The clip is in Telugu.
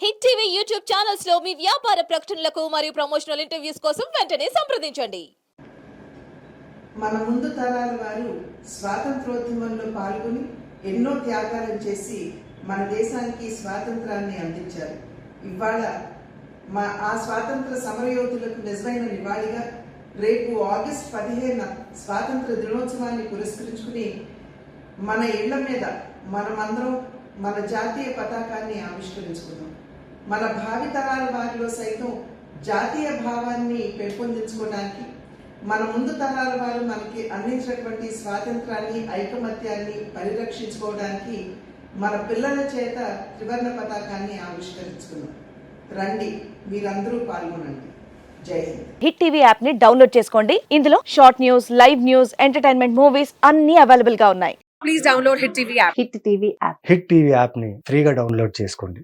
హిట్ టీవీ యూట్యూబ్ ఛానల్స్ లో మీ వ్యాపార ప్రకటనలకు మరియు ప్రమోషనల్ ఇంటర్వ్యూస్ కోసం వెంటనే సంప్రదించండి. మన ముందు తరాల వారు స్వాతంత్రోద్యమంలో పాల్గొని ఎన్నో త్యాగాలను చేసి మన దేశానికి స్వాతంత్రాన్ని అందించారు. ఇవాళ ఆ స్వాతంత్ర సమరయోధులకు నిజమైన నివాళిగా రేపు ఆగస్టు 15 స్వాతంత్ర దినోత్సవాన్ని పురస్కరించుకుని మన ఇళ్ల మీద మనమందరం మన జాతీయ పతాకాన్ని ఆవిష్కరించుకున్నాం. మన భావితరాల వారిలో సైతం జాతీయ భావాన్ని పెంపొందించుకోవడానికి మన ముందు తరాల వారు మనకి అందించినటువంటి స్వాతంత్రాన్ని ఐకమత్యాన్ని పరిరక్షించుకోవడానికి మన పిల్లల చేత త్రివర్ణ పతాకాన్ని ఆవిష్కరించుకున్నాం. రండి, మీరందరూ పాల్గొనండి. జై హింద్. హిట్ టీవీ యాప్ ని డౌన్లోడ్ చేసుకోండి. ఇందులో short news, live news, entertainment movies అన్ని అవైలబుల్ గా ఉన్నాయి. Please download hit TV app. Hit TV app hit TV app ని ఫ్రీగా డౌన్లోడ్ చేసుకోండి.